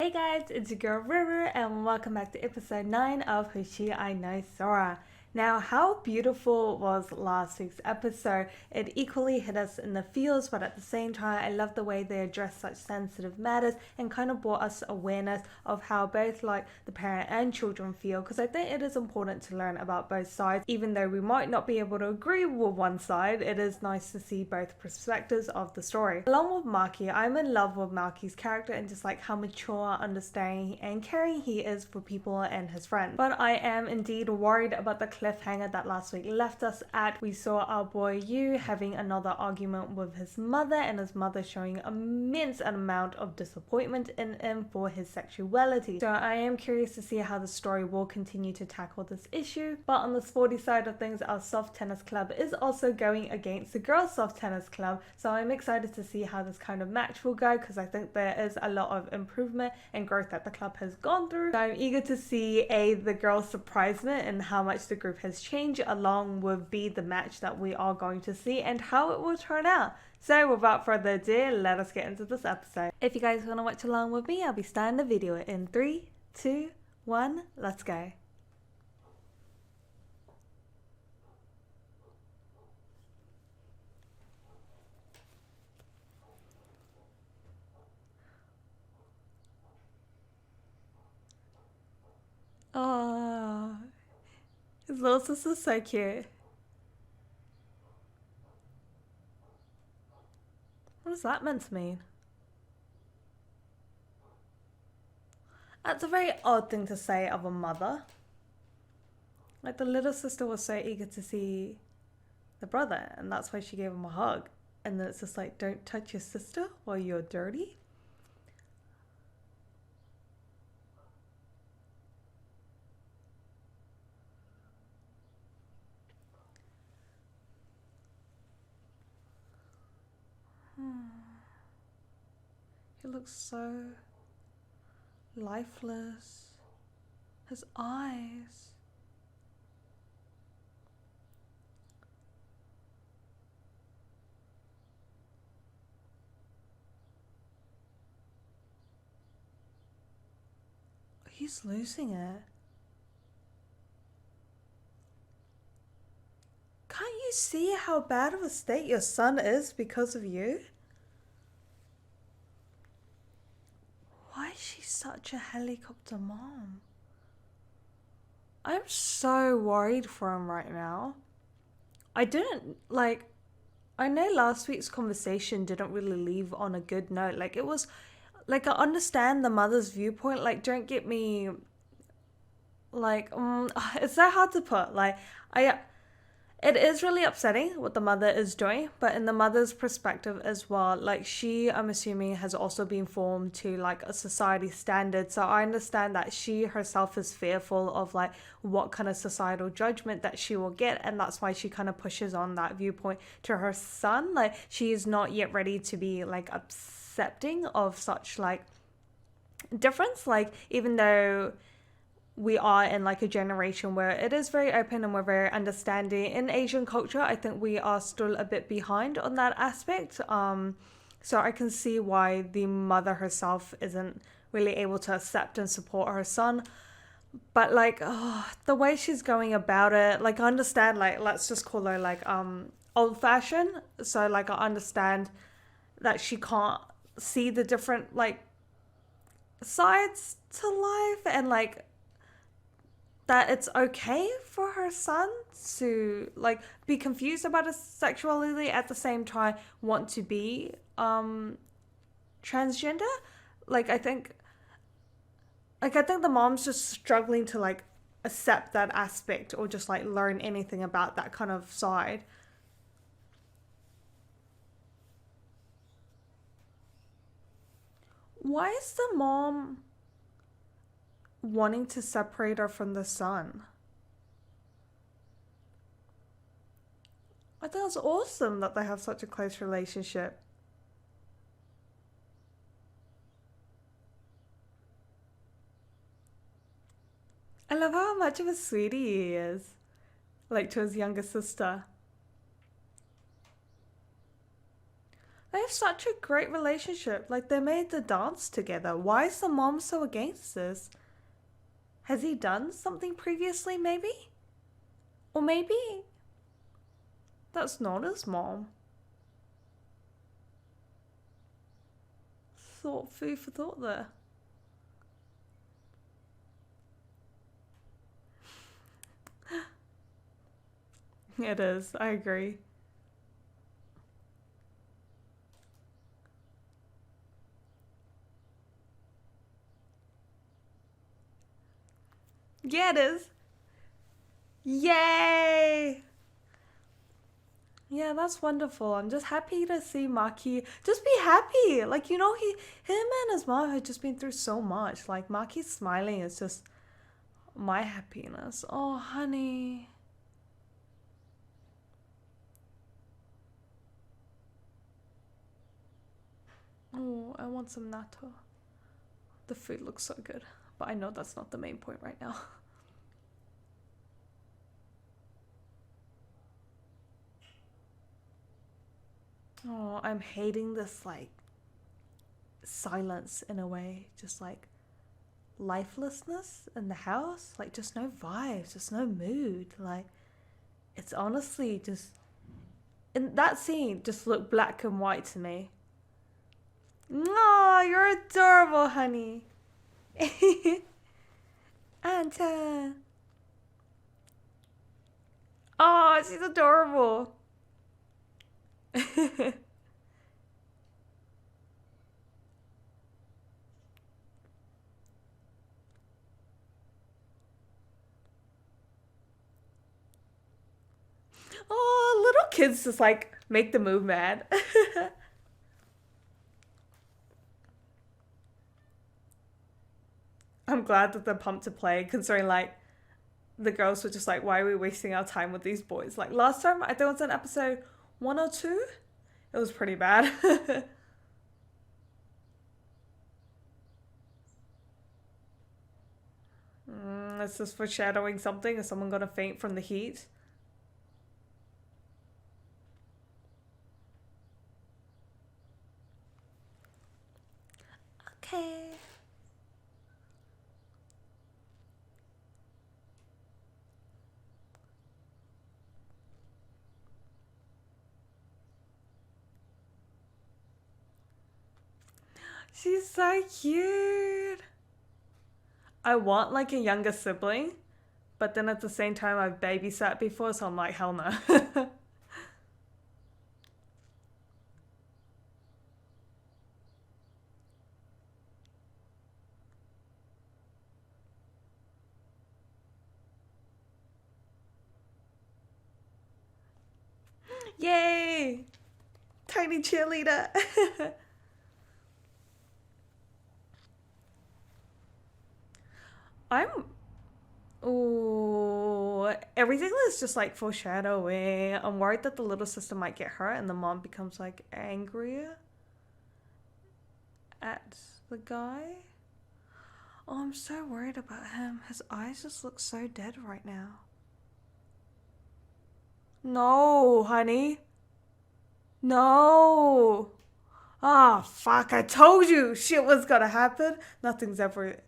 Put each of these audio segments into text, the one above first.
Hey guys, it's your girl River and welcome back to episode 9 of Hoshiai Sora. Now, how beautiful was last week's episode? It equally hit us in the feels, but at the same time, I love the way they addressed such sensitive matters and kind of brought us awareness of how both like the parent and children feel, because I think it is important to learn about both sides. Even though we might not be able to agree with one side, it is nice to see both perspectives of the story. Along with Maki, I'm in love with Maki's character and just like how mature, understanding and caring he is for people and his friends. But I am indeed worried about the cliffhanger that last week left us at. We saw our boy Yu having another argument with his mother and his mother showing immense amount of disappointment in him for his sexuality. So I am curious to see how the story will continue to tackle this issue. But on the sporty side of things, our soft tennis club is also going against the girls soft tennis club, so I'm excited to see how this kind of match will go, because I think there is a lot of improvement and growth that the club has gone through. So I'm eager to see the girls' surprisement and how much the group has changed, along with B, the match that we are going to see and how it will turn out. So without further ado, let us get into this episode. If you guys want to watch along with me, I'll be starting the video in 3, 2, 1, let's go. Oh, his little sister's so cute. What is that meant to mean? That's a very odd thing to say of a mother. Like, the little sister was so eager to see the brother, and that's why she gave him a hug. And then it's just like, don't touch your sister while you're dirty. He looks so lifeless. His eyes. He's losing it. Can't you see how bad of a state your son is because of you? Why is she such a helicopter mom? I'm so worried for him right now. I know last week's conversation didn't really leave on a good note. Like, it was, like, I understand the mother's viewpoint. Like, don't get me, like, it's so hard to put. Like, it is really upsetting what the mother is doing, but in the mother's perspective as well, like, she, I'm assuming, has also been formed to like a society standard. So I understand that she herself is fearful of like what kind of societal judgment that she will get, and that's why she kind of pushes on that viewpoint to her son. Like, she is not yet ready to be like accepting of such like difference. Like, even though we are in like a generation where it is very open and we're very understanding in Asian culture, I think we are still a bit behind on that aspect. So I can see why the mother herself isn't really able to accept and support her son. But like, the way she's going about it, like, I understand, like, let's just call her like old fashioned. So like, I understand that she can't see the different like sides to life, and like that it's okay for her son to like be confused about his sexuality, at the same time want to be transgender. Like, I think the mom's just struggling to like accept that aspect, or just like learn anything about that kind of side. Why is the mom wanting to separate her from the son? I think it's awesome that they have such a close relationship. I love how much of a sweetie he is, like to his younger sister. They have such a great relationship. Like, they made the dance together. Why is the mom so against this? Has he done something previously, maybe? Or maybe that's not his mom. Thought, food for thought there. It is, I agree. Yeah, it is. Yay! Yeah, that's wonderful. I'm just happy to see Maki just be happy. Like, him and his mom have just been through so much. Like, Maki's smiling is just my happiness. Oh, honey. Oh, I want some natto. The food looks so good. But I know that's not the main point right now. Oh, I'm hating this, like, silence in a way. Just, like, lifelessness in the house. Like, just no vibes, just no mood. Like, it's honestly just. In that scene, just looked black and white to me. No, you're adorable, honey. Anta. Oh, she's adorable. Oh, little kids just like make the move mad. I'm glad that they're pumped to play, considering like the girls were just like, why are we wasting our time with these boys? Like last time, I think it was in episode 1 or 2. It was pretty bad. Is this foreshadowing something? Is someone gonna faint from the heat? Okay. She's so cute. I want like a younger sibling, but then at the same time I've babysat before, so I'm like, hell no. Yay! Tiny cheerleader. I'm. Ooh, everything is just like foreshadowing. I'm worried that the little sister might get hurt and the mom becomes like angrier at the guy. Oh, I'm so worried about him. His eyes just look so dead right now. No, honey. No. Ah, fuck. I told you shit was gonna happen. Nothing's ever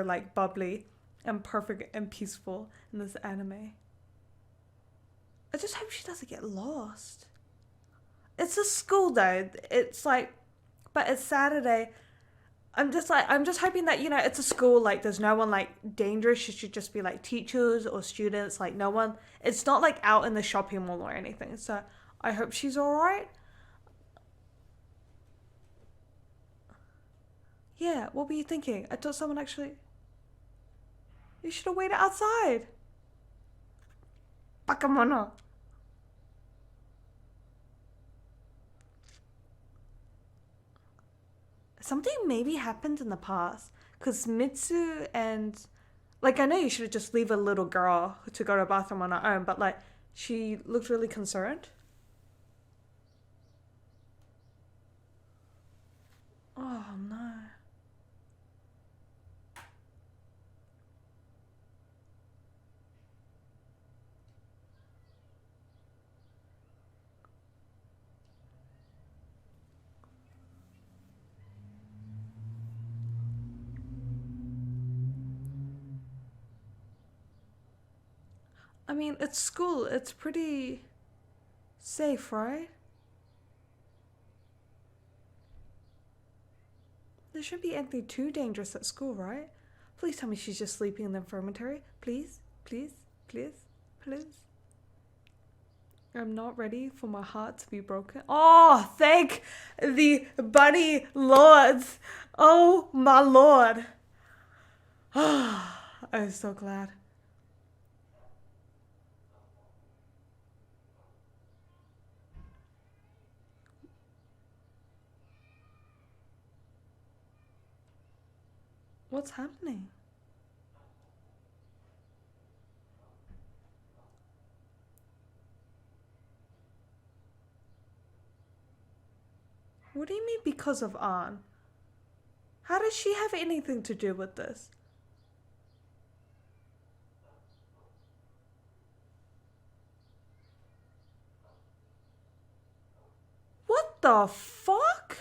like bubbly and perfect and peaceful in this anime. I just hope she doesn't get lost. It's a school though. It's like, but it's Saturday. I'm just hoping that, it's a school, like, there's no one, like, dangerous. It should just be, like, teachers or students, like, no one. It's not, like, out in the shopping mall or anything. So I hope she's alright. Yeah, what were you thinking? I thought someone actually. You should have waited outside. Bakamono. Something maybe happened in the past. Because Mitsu and. Like, I know you should just leave a little girl to go to the bathroom on her own, but, like, she looked really concerned. Oh, no. I mean, it's school. It's pretty safe, right? There shouldn't be anything too dangerous at school, right? Please tell me she's just sleeping in the infirmary. Please, please, please, please. I'm not ready for my heart to be broken. Oh, thank the bunny lords. Oh, my lord. I'm so glad. What's happening? What do you mean because of Anne? How does she have anything to do with this? What the fuck?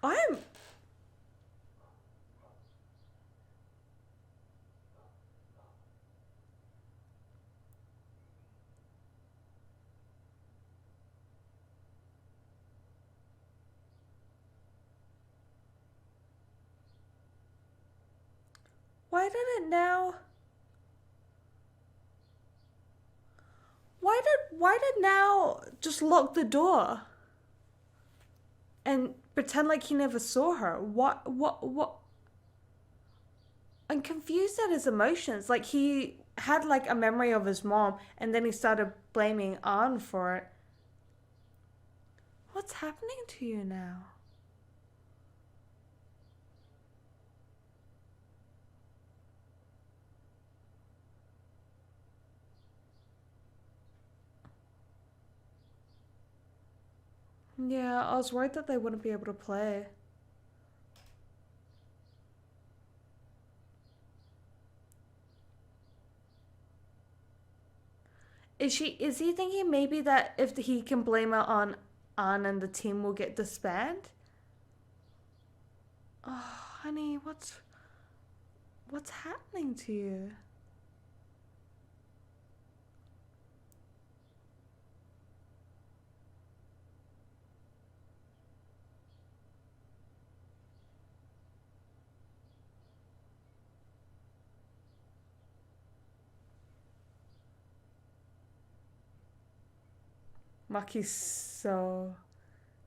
I'm. Why did it now? Why did now just lock the door and pretend like he never saw her? What? I'm confused at his emotions. Like he had like a memory of his mom and then he started blaming Anne for it. What's happening to you now? Yeah, I was worried that they wouldn't be able to play. Is he thinking maybe that if he can blame it on Anne and the team will get disbanded? Oh, honey, what's happening to you? Maki's so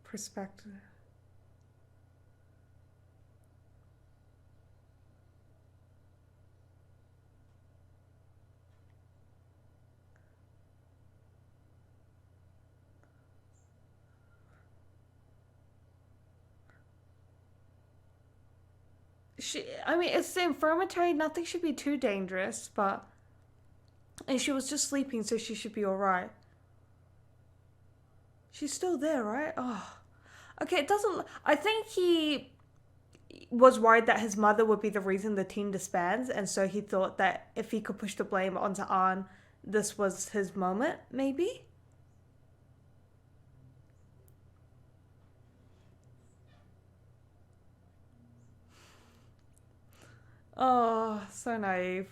perspective. I mean, it's the infirmary. Nothing should be too dangerous, but and she was just sleeping, so she should be all right. She's still there, right? Oh, okay. It doesn't. I think he was worried that his mother would be the reason the team disbands, and so he thought that if he could push the blame onto Anne, this was his moment, maybe. Oh, so naive.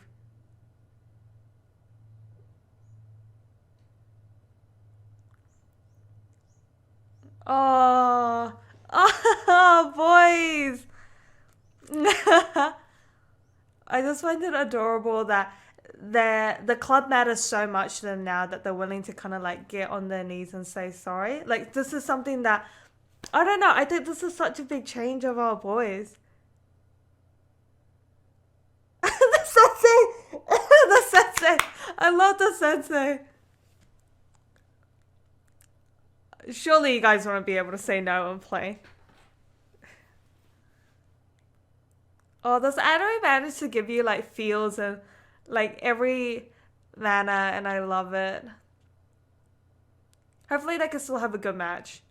Oh, oh, boys. I just find it adorable that the club matters so much to them now that they're willing to kind of like get on their knees and say sorry. Like this is something that I don't know. I think this is such a big change of our boys. The sensei, the sensei. I love the sensei. Surely you guys want to be able to say no and play. Oh, this anime managed to give you like feels and like every mana, and I love it. Hopefully, they can still have a good match.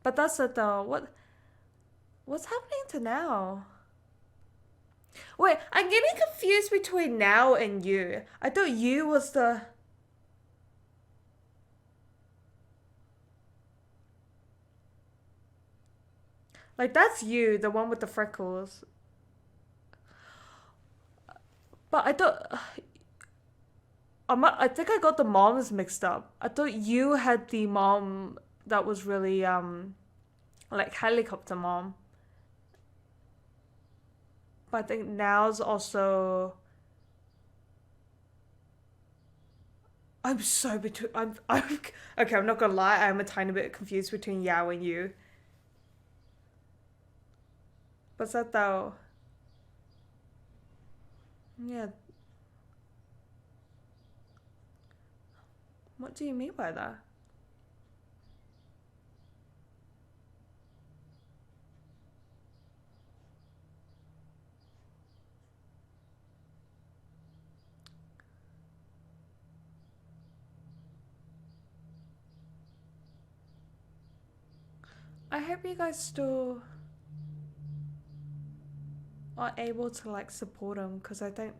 But that's it though. What's happening to now? Wait, I'm getting confused between now and you. I thought you was the. Like, that's you, the one with the freckles. But I thought I think I got the moms mixed up. I thought you had the mom that was really like helicopter mom. But I think now's also I'm so between I'm okay, I'm not gonna lie, I'm a tiny bit confused between Yao and you. What's that though? Yeah, what do you mean by that? I hope you guys still are able to like support him because I don't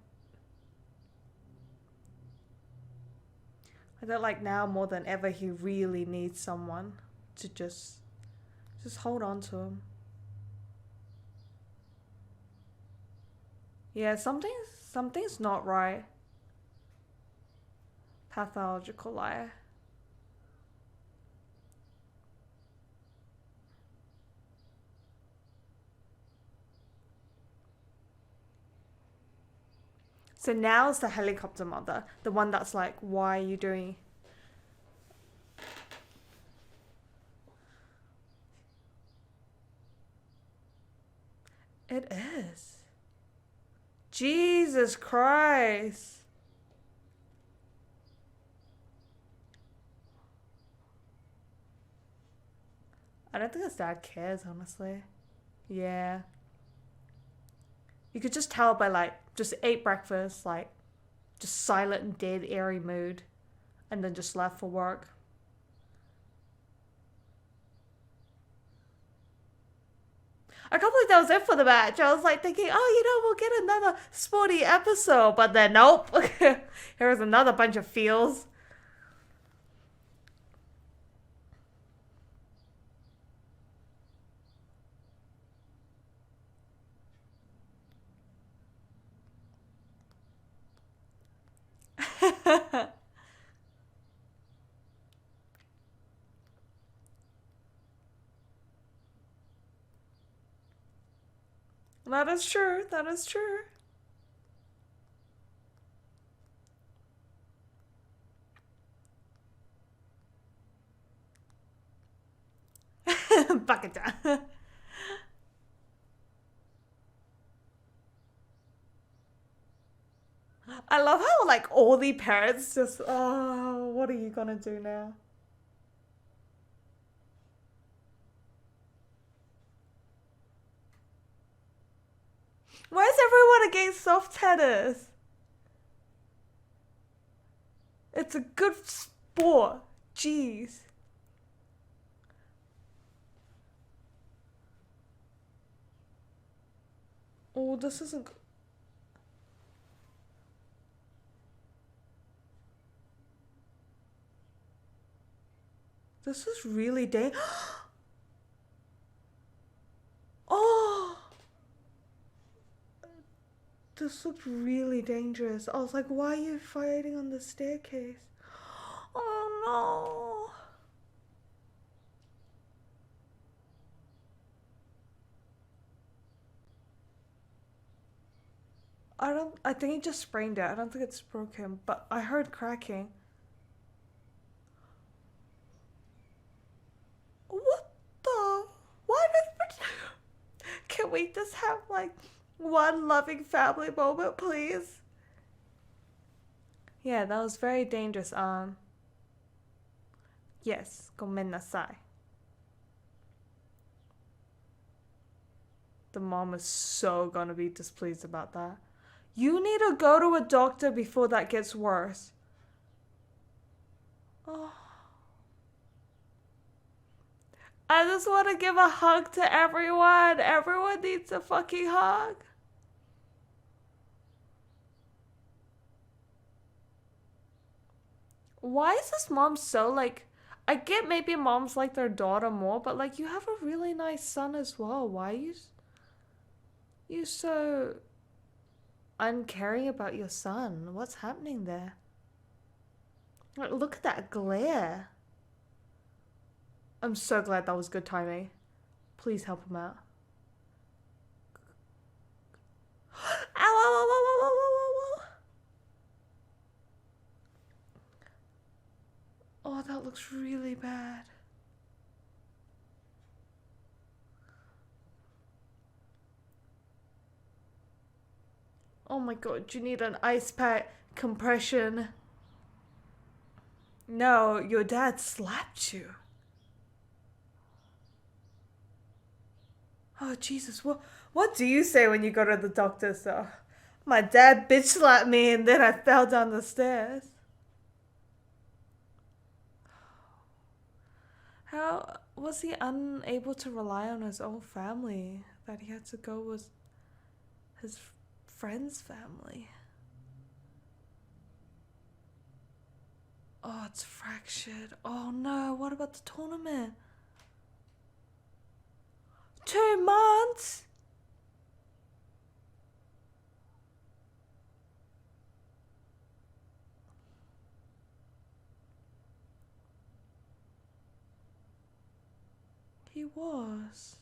like now more than ever he really needs someone to just hold on to him. Yeah, something's not right. Pathological liar. So now's the helicopter mother, the one that's like, why are you doing? It is. Jesus Christ. I don't think his dad cares, honestly. Yeah. You could just tell by like, just ate breakfast, like, just silent and dead, airy mood, and then just left for work. I can't believe that was it for the match. I was like thinking, oh, we'll get another sporty episode, but then nope. Here's another bunch of feels. That is true. That is true. Bakata. I love how like all the parents just, oh, what are you gonna do now? Why is everyone against soft tennis? It's a good sport. Jeez. Oh, this isn't. This is really Oh, this looked really dangerous. I was like, why are you fighting on the staircase? Oh no. I think he just sprained it. I don't think it's broken, but I heard cracking. What the? Why did. Can we just have like one loving family moment, please? Yeah, that was very dangerous. Yes, gomennasai. The mom is so gonna be displeased about that. You need to go to a doctor before that gets worse. Oh. I just want to give a hug to everyone. Everyone needs a fucking hug. Why is this mom so like. I get maybe moms like their daughter more, but like you have a really nice son as well. Why are you so uncaring about your son. What's happening there? Like, look at that glare. I'm so glad that was good timing. Please help him out. Ow, ow, ow, ow, ow, ow, ow, ow. Oh, that looks really bad. Oh my god, you need an ice pack, compression. No, your dad slapped you. Oh Jesus, what do you say when you go to the doctor, sir? My dad bitch slapped me and then I fell down the stairs. How was he unable to rely on his own family that he had to go with his friend's family? Oh, it's fractured. Oh no, what about the tournament? 2 months? He was.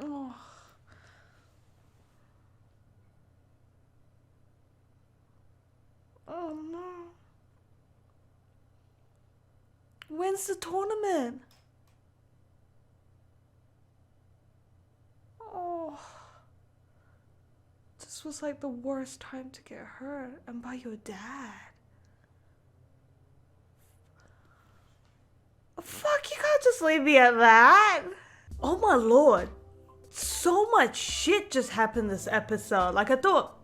Oh. Oh no. When's the tournament? Oh. This was like the worst time to get hurt, and by your dad. Fuck, you can't just leave me at that. Oh my lord. So much shit just happened this episode. Like, I thought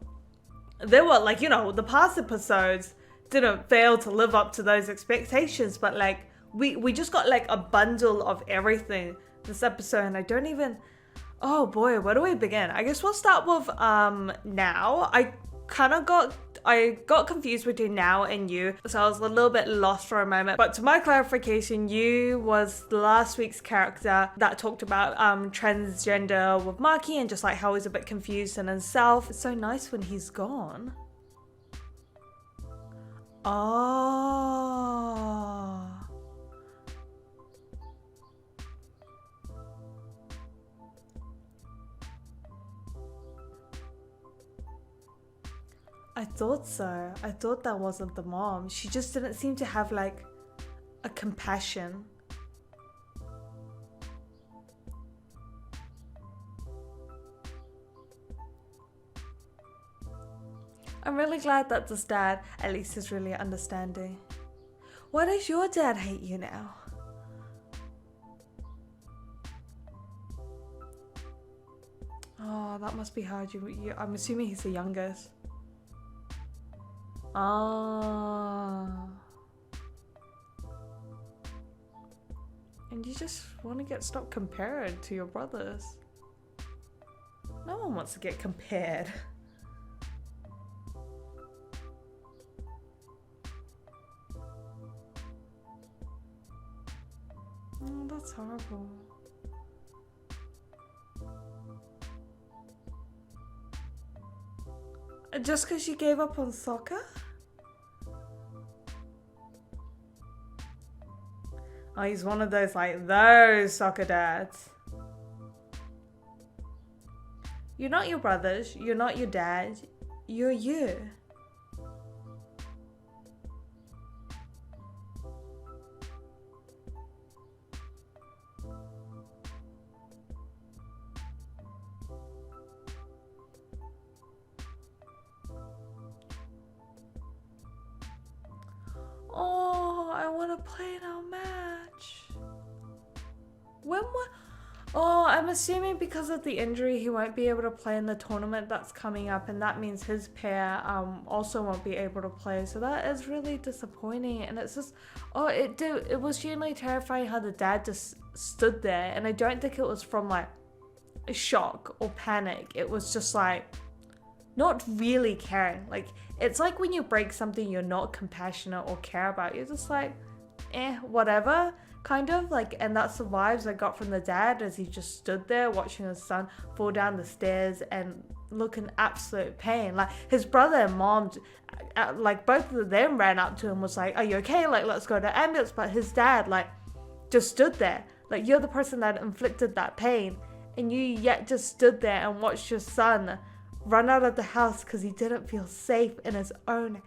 there were, like, you know, the past episodes didn't fail to live up to those expectations, but like we just got like a bundle of everything this episode, and I don't even, oh boy, where do we begin? I guess we'll start with now. I got confused between now and you, so I was a little bit lost for a moment. But to my clarification, you was last week's character that talked about transgender with Maki and just like how he's a bit confused in himself. It's so nice when he's gone. Oh. I thought so. I thought that wasn't the mom. She just didn't seem to have like a compassion. I'm really glad that this dad at least is really understanding. Why does your dad hate you now? Oh, that must be hard. I'm assuming he's the youngest. Ah. And you just want to get stopped compared to your brothers. No one wants to get compared. Oh, that's horrible. Just because you gave up on soccer? Oh, he's one of those, like, those soccer dads. You're not your brothers. You're not your dad. You're you. Oh, I want to play in our match. Oh, I'm assuming because of the injury he won't be able to play in the tournament that's coming up, and that means his pair also won't be able to play. So that is really disappointing, and it's just, oh, it was genuinely terrifying how the dad just stood there, and I don't think it was from like a shock or panic. It was just like not really caring. Like, it's like when you break something you're not compassionate or care about. You're just like, whatever, kind of like. And that's the vibes I got from the dad as he just stood there watching his son fall down the stairs and look in absolute pain. Like his brother and mom, like both of them ran up to him, was like, are you okay, like let's go to the ambulance. But his dad like just stood there, like you're the person that inflicted that pain, and you yet just stood there and watched your son run out of the house because he didn't feel safe in his own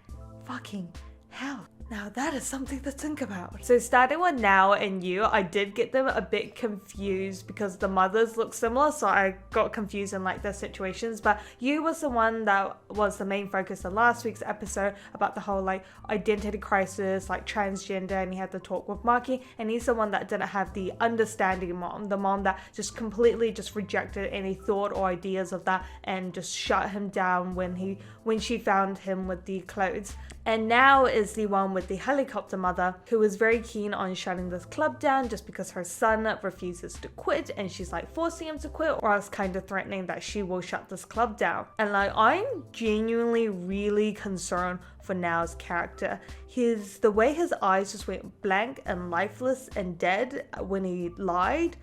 fucking house. Now that is something to think about. So starting with Now and You, I did get them a bit confused because the mothers look similar, so I got confused in like their situations. But You was the one that was the main focus of last week's episode about the whole like identity crisis, like transgender, and he had to talk with Maki, and he's the one that didn't have the understanding mom, the mom that just completely just rejected any thought or ideas of that and just shut him down when she found him with the clothes. And Now is the one with the helicopter mother who was very keen on shutting this club down just because her son refuses to quit, and she's like forcing him to quit, or else kind of threatening that she will shut this club down. And like I'm genuinely really concerned for Now's character. The way his eyes just went blank and lifeless and dead when he lied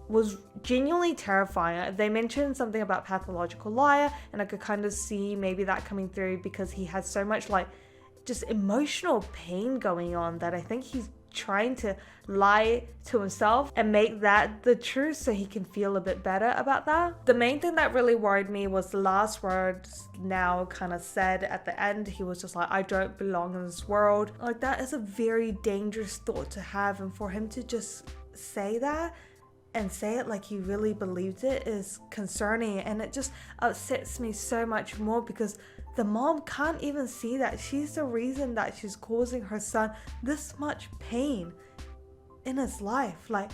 was genuinely terrifying. They mentioned something about pathological liar, and I could kind of see maybe that coming through because he has so much like just emotional pain going on that I think he's trying to lie to himself and make that the truth so he can feel a bit better about that. The main thing that really worried me was the last words Now kind of said at the end. He was just like, I don't belong in this world. Like that is a very dangerous thought to have, and for him to just say that and say it like he really believed it is concerning, and it just upsets me so much more because the mom can't even see that she's the reason that she's causing her son this much pain in his life. Like,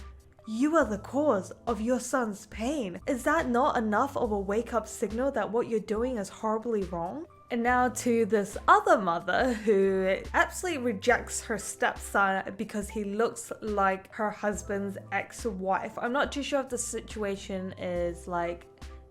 you are the cause of your son's pain. Is that not enough of a wake-up signal that what you're doing is horribly wrong? And now to this other mother who absolutely rejects her stepson because he looks like her husband's ex-wife. I'm not too sure if the situation is like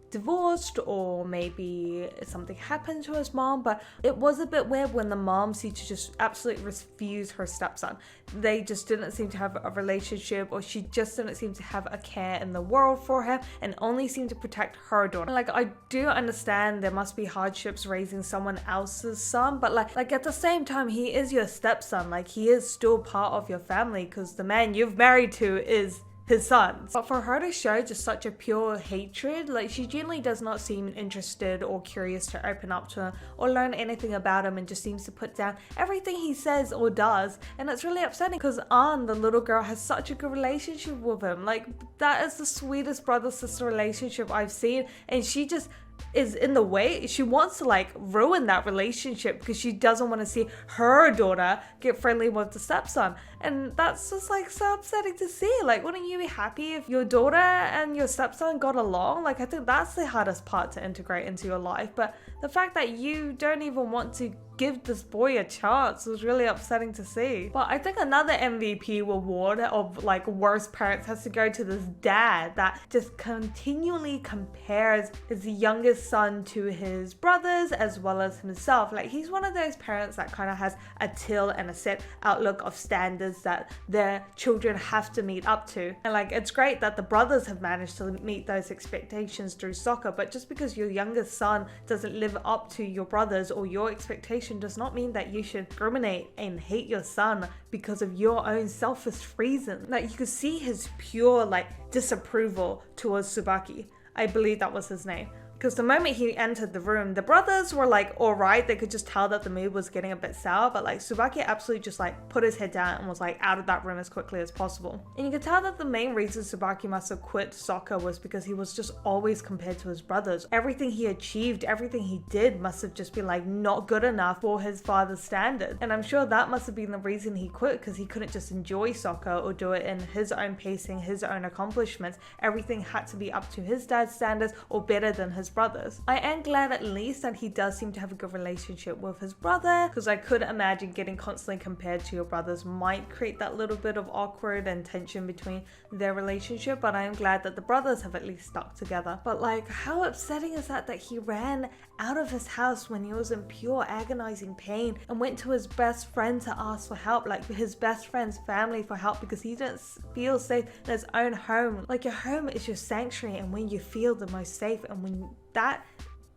divorced or maybe something happened to his mom, but it was a bit weird when the mom seemed to just absolutely refuse her stepson. They just didn't seem to have a relationship, or she just didn't seem to have a care in the world for him and only seemed to protect her daughter. Like, I do understand there must be hardships raising someone else's son, but like at the same time, he is your stepson. Like, he is still part of your family because the man you've married to is his sons. But for her to show just such a pure hatred, like she genuinely does not seem interested or curious to open up to him or learn anything about him, and just seems to put down everything he says or does. And it's really upsetting because Anne, the little girl, has such a good relationship with him. Like, that is the sweetest brother-sister relationship I've seen, and she just is in the way. She wants to like ruin that relationship because she doesn't want to see her daughter get friendly with the stepson, and that's just like so upsetting to see. Like, wouldn't you be happy if your daughter and your stepson got along? Like, I think that's the hardest part to integrate into your life, but the fact that you don't even want to give this boy a chance was really upsetting to see. But I think another MVP award of like worst parents has to go to this dad that just continually compares his youngest son to his brothers as well as himself. Like, he's one of those parents that kind of has a till and a set outlook of standards that their children have to meet up to. And like, it's great that the brothers have managed to meet those expectations through soccer, but just because your youngest son doesn't live up to your brothers or your expectations does not mean that you should discriminate and hate your son because of your own selfish reasons. Like, you could see his pure like disapproval towards Tsubaki. I believe that was his name. Because the moment he entered the room, the brothers were like alright, they could just tell that the mood was getting a bit sour, but like Tsubaki absolutely just like put his head down and was like out of that room as quickly as possible. And you could tell that the main reason Tsubaki must have quit soccer was because he was just always compared to his brothers. Everything he achieved, everything he did must have just been like not good enough for his father's standard. And I'm sure that must have been the reason he quit, because he couldn't just enjoy soccer or do it in his own pacing, his own accomplishments. Everything had to be up to his dad's standards or better than his brothers. I am glad at least that he does seem to have a good relationship with his brother, because I could imagine getting constantly compared to your brothers might create that little bit of awkward and tension between their relationship, but I am glad that the brothers have at least stuck together. But like, how upsetting is that he ran out of his house when he was in pure agonizing pain and went to his best friend to ask for help, like his best friend's family for help, because he didn't feel safe in his own home. Like, your home is your sanctuary, and when you feel the most safe, and when that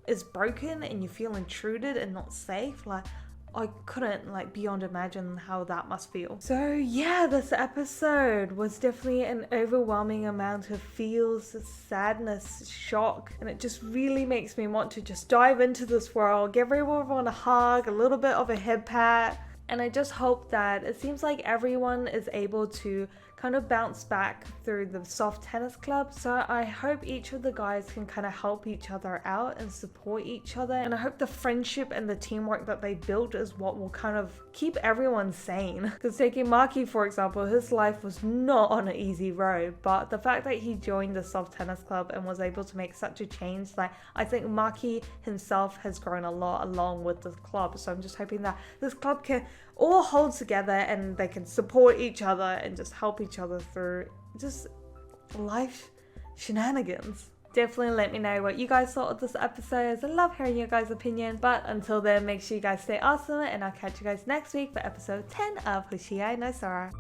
is broken and you feel intruded and not safe, like, I couldn't beyond imagine how that must feel. So yeah, this episode was definitely an overwhelming amount of feels, sadness, shock, and it just really makes me want to just dive into this world, give everyone a hug, a little bit of a head pat. And I just hope that it seems like everyone is able to kind of bounce back through the soft tennis club. So I hope each of the guys can kind of help each other out and support each other. And I hope the friendship and the teamwork that they built is what will kind of keep everyone sane. Because taking Maki, for example, his life was not on an easy road, but the fact that he joined the soft tennis club and was able to make such a change, I think Maki himself has grown a lot along with the club. So I'm just hoping that this club can all hold together and they can support each other and just help each other through just life shenanigans. Definitely let me know what you guys thought of this episode. I love hearing your guys' opinion. But until then, make sure you guys stay awesome, and I'll catch you guys next week for episode 10 of Hoshiai no Sora.